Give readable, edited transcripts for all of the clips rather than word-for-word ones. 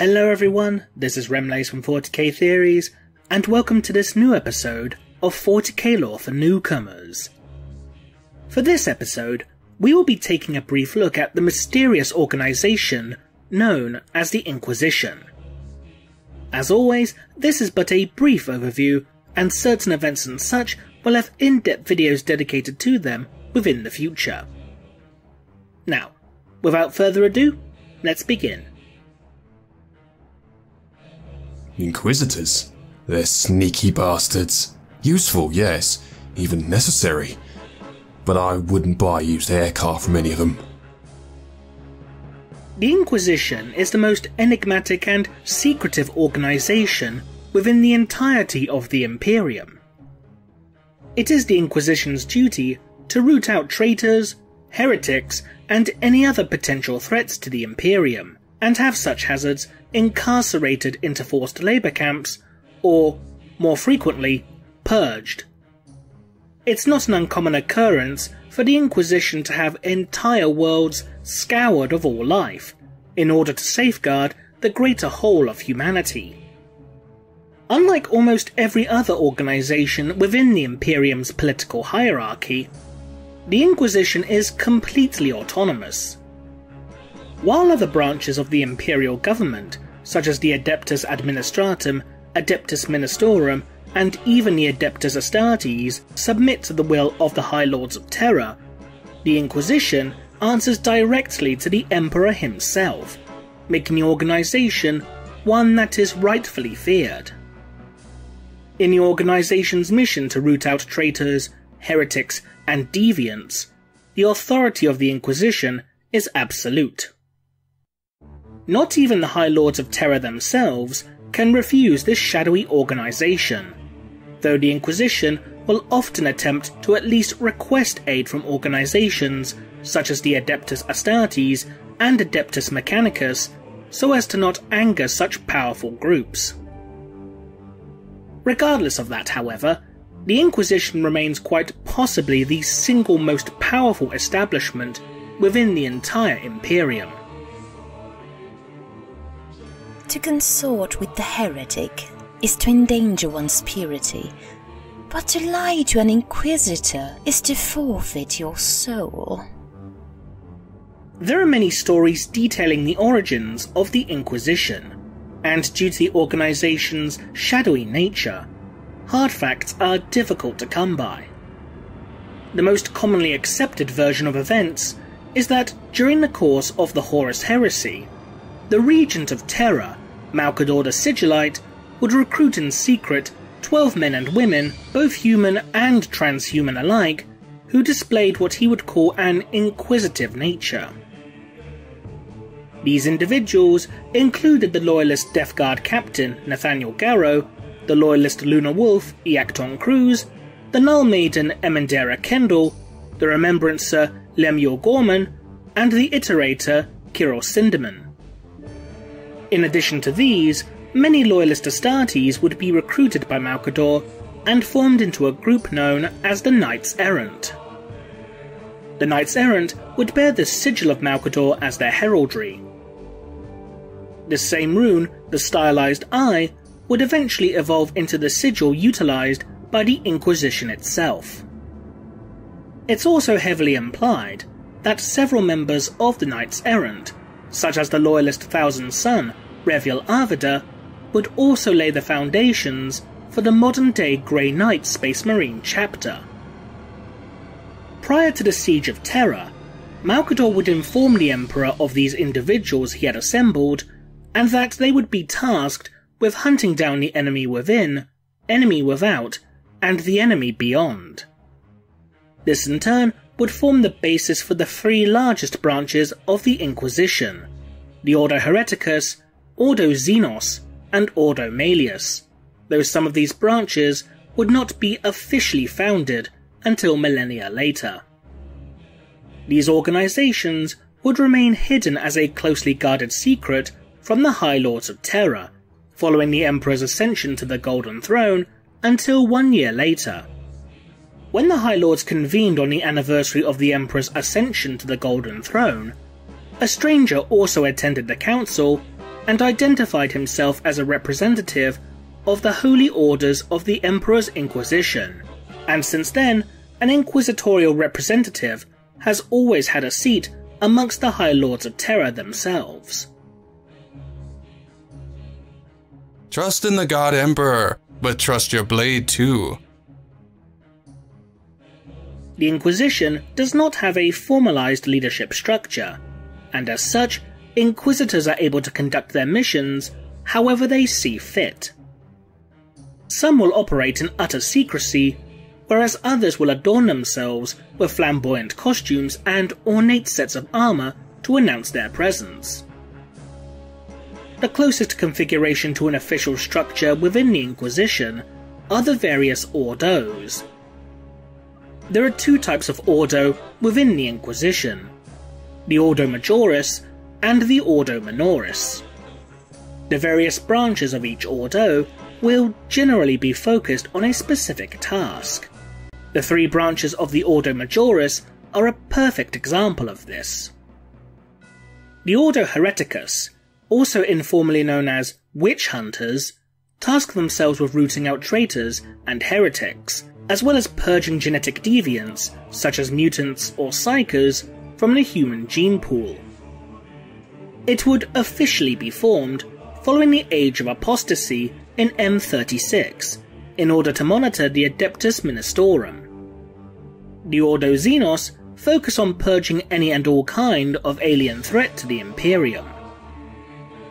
Hello everyone, this is Remlace from 40k Theories, and welcome to this new episode of 40k Lore for Newcomers. For this episode, we will be taking a brief look at the mysterious organisation known as the Inquisition. As always, this is but a brief overview, and certain events and such will have in-depth videos dedicated to them within the future. Now, without further ado, let's begin. Inquisitors? They're sneaky bastards. Useful, yes, even necessary. But I wouldn't buy a used aircar from any of them. The Inquisition is the most enigmatic and secretive organisation within the entirety of the Imperium. It is the Inquisition's duty to root out traitors, heretics, and any other potential threats to the Imperium, and have such hazards incarcerated into forced labour camps, or, more frequently, purged. It's not an uncommon occurrence for the Inquisition to have entire worlds scoured of all life, in order to safeguard the greater whole of humanity. Unlike almost every other organisation within the Imperium's political hierarchy, the Inquisition is completely autonomous. While other branches of the imperial government, such as the Adeptus Administratum, Adeptus Ministorum, and even the Adeptus Astartes, submit to the will of the High Lords of Terror, the Inquisition answers directly to the Emperor himself, making the organisation one that is rightfully feared. In the organisation's mission to root out traitors, heretics, and deviants, the authority of the Inquisition is absolute. Not even the High Lords of Terror themselves can refuse this shadowy organisation, though the Inquisition will often attempt to at least request aid from organisations such as the Adeptus Astartes and Adeptus Mechanicus, so as to not anger such powerful groups. Regardless of that, however, the Inquisition remains quite possibly the single most powerful establishment within the entire Imperium. To consort with the heretic is to endanger one's purity, but to lie to an inquisitor is to forfeit your soul. There are many stories detailing the origins of the Inquisition, and due to the organisation's shadowy nature, hard facts are difficult to come by. The most commonly accepted version of events is that during the course of the Horus Heresy, the Regent of Terror, Malcador the Sigillite, would recruit in secret 12 men and women, both human and transhuman alike, who displayed what he would call an inquisitive nature. These individuals included the Loyalist Death Guard captain Nathaniel Garrow, the Loyalist Lunar Wolf Eacton Cruz, the Null Maiden Emendera Kendall, the Remembrancer Lemuel Gorman, and the Iterator Kirill Sinderman. In addition to these, many Loyalist Astartes would be recruited by Malcador and formed into a group known as the Knights Errant. The Knights Errant would bear the sigil of Malcador as their heraldry. This same rune, the stylized eye, would eventually evolve into the sigil utilized by the Inquisition itself. It's also heavily implied that several members of the Knights Errant, such as the Loyalist Thousand Son, Reviel Arvida, would also lay the foundations for the modern-day Grey Knight Space Marine chapter. Prior to the Siege of Terror, Malcador would inform the Emperor of these individuals he had assembled, and that they would be tasked with hunting down the enemy within, enemy without, and the enemy beyond. This in turn would form the basis for the three largest branches of the Inquisition, the Ordo Hereticus, Ordo Xenos, and Ordo Malleus, though some of these branches would not be officially founded until millennia later. These organisations would remain hidden as a closely guarded secret from the High Lords of Terror, following the Emperor's ascension to the Golden Throne, until 1 year later. When the High Lords convened on the anniversary of the Emperor's ascension to the Golden Throne, a stranger also attended the council and identified himself as a representative of the Holy Orders of the Emperor's Inquisition, and since then, an inquisitorial representative has always had a seat amongst the High Lords of Terror themselves. Trust in the God Emperor, but trust your blade too. The Inquisition does not have a formalized leadership structure, and as such, Inquisitors are able to conduct their missions however they see fit. Some will operate in utter secrecy, whereas others will adorn themselves with flamboyant costumes and ornate sets of armor to announce their presence. The closest configuration to an official structure within the Inquisition are the various Ordos. There are two types of Ordo within the Inquisition, the Ordo Majoris and the Ordo Minoris. The various branches of each Ordo will generally be focused on a specific task. The three branches of the Ordo Majoris are a perfect example of this. The Ordo Hereticus, also informally known as Witch Hunters, task themselves with rooting out traitors and heretics, as well as purging genetic deviants, such as mutants or psychers, from the human gene pool. It would officially be formed following the Age of Apostasy in M36, in order to monitor the Adeptus Ministorum. The Ordo Xenos focus on purging any and all kind of alien threat to the Imperium.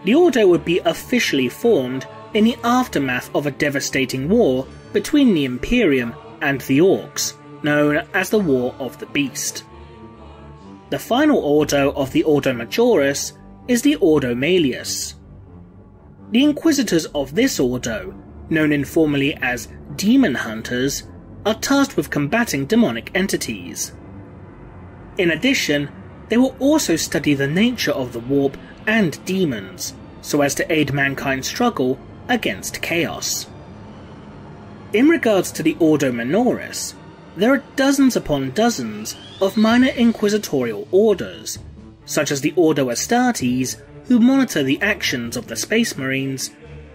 The Ordo would be officially formed in the aftermath of a devastating war between the Imperium and the Orcs, known as the War of the Beast. The final Ordo of the Ordo Majoris is the Ordo Malleus. The Inquisitors of this Ordo, known informally as Demon Hunters, are tasked with combating demonic entities. In addition, they will also study the nature of the warp and demons, so as to aid mankind's struggle against chaos. In regards to the Ordo Minoris, there are dozens upon dozens of minor inquisitorial orders, such as the Ordo Astartes, who monitor the actions of the Space Marines,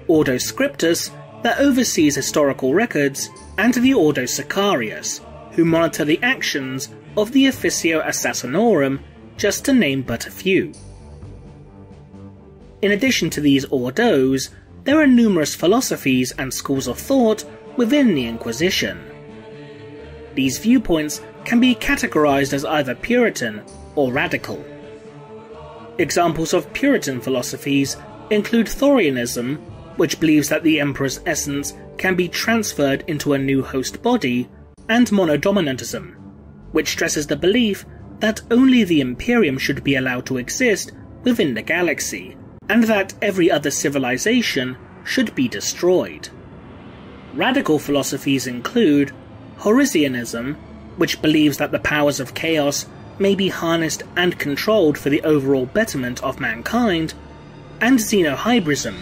Ordo Scriptus, that oversees historical records, and the Ordo Sicarius, who monitor the actions of the Officio Assassinorum, just to name but a few. In addition to these Ordos, there are numerous philosophies and schools of thought within the Inquisition. These viewpoints can be categorized as either Puritan or radical. Examples of Puritan philosophies include Thorianism, which believes that the Emperor's essence can be transferred into a new host body, and Monodominantism, which stresses the belief that only the Imperium should be allowed to exist within the galaxy, and that every other civilization should be destroyed. Radical philosophies include Horisianism, which believes that the powers of chaos may be harnessed and controlled for the overall betterment of mankind, and Xenohybrism,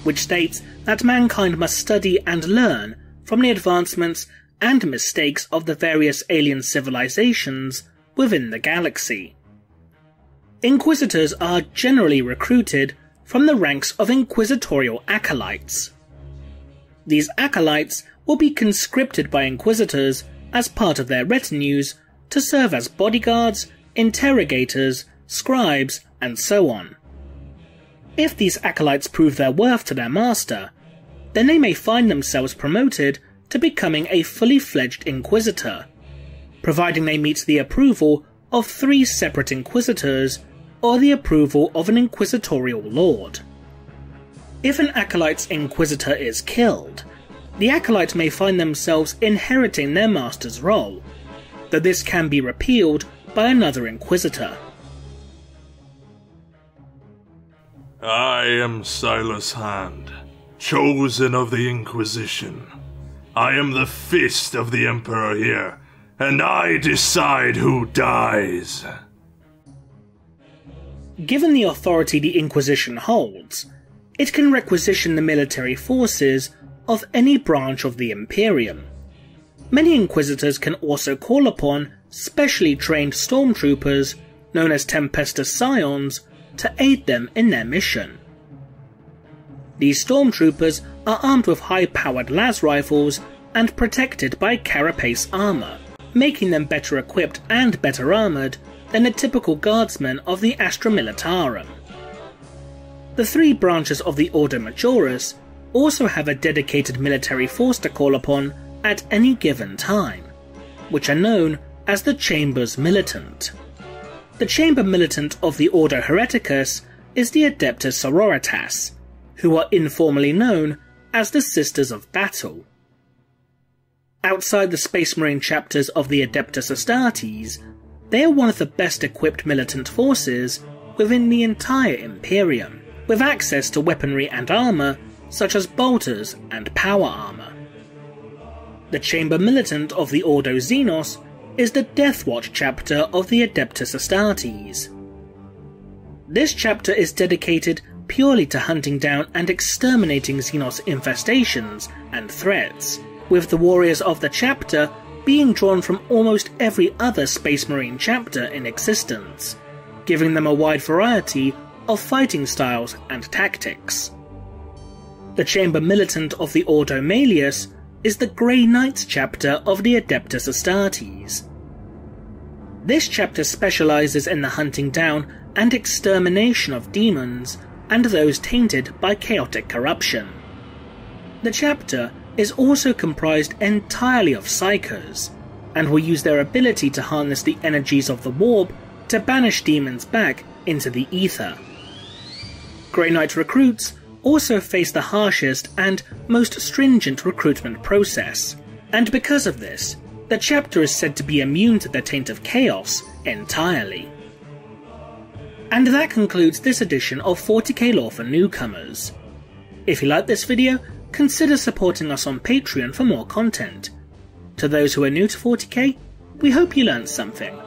which states that mankind must study and learn from the advancements and mistakes of the various alien civilizations within the galaxy. Inquisitors are generally recruited from the ranks of inquisitorial acolytes. These acolytes will be conscripted by inquisitors as part of their retinues to serve as bodyguards, interrogators, scribes, and so on. If these acolytes prove their worth to their master, then they may find themselves promoted to becoming a fully fledged inquisitor, providing they meet the approval of 3 separate inquisitors or the approval of an inquisitorial lord. If an acolyte's inquisitor is killed, the acolyte may find themselves inheriting their master's role, though this can be repealed by another inquisitor. I am Silas Hand, chosen of the Inquisition. I am the fist of the Emperor here, and I decide who dies. Given the authority the Inquisition holds, it can requisition the military forces of any branch of the Imperium. Many Inquisitors can also call upon specially trained stormtroopers, known as Tempestus Scions, to aid them in their mission. These stormtroopers are armed with high-powered las rifles and protected by carapace armour, making them better equipped and better armoured than the typical guardsmen of the Astra Militarum. The three branches of the Ordo Majoris also have a dedicated military force to call upon at any given time, which are known as the Chambers Militant. The Chamber Militant of the Ordo Hereticus is the Adeptus Sororitas, who are informally known as the Sisters of Battle. Outside the Space Marine chapters of the Adeptus Astartes, they are one of the best equipped militant forces within the entire Imperium, with access to weaponry and armour such as bolters and power armour. The Chamber Militant of the Ordo Xenos is the Deathwatch chapter of the Adeptus Astartes. This chapter is dedicated purely to hunting down and exterminating Xenos infestations and threats, with the warriors of the chapter being drawn from almost every other Space Marine chapter in existence, giving them a wide variety of fighting styles and tactics. The Chamber Militant of the Ordo Malleus is the Grey Knights chapter of the Adeptus Astartes. This chapter specialises in the hunting down and extermination of demons and those tainted by chaotic corruption. The chapter is also comprised entirely of psychos, and will use their ability to harness the energies of the warp to banish demons back into the ether. Grey Knight recruits also face the harshest and most stringent recruitment process, and because of this, the chapter is said to be immune to the taint of chaos entirely. And that concludes this edition of 40k Lore for Newcomers. If you liked this video, consider supporting us on Patreon for more content. To those who are new to 40k, we hope you learned something.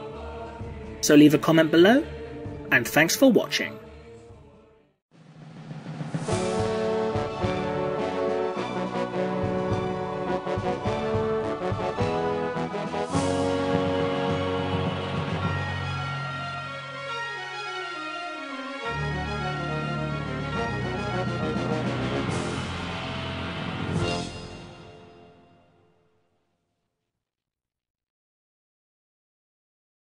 So leave a comment below, and thanks for watching.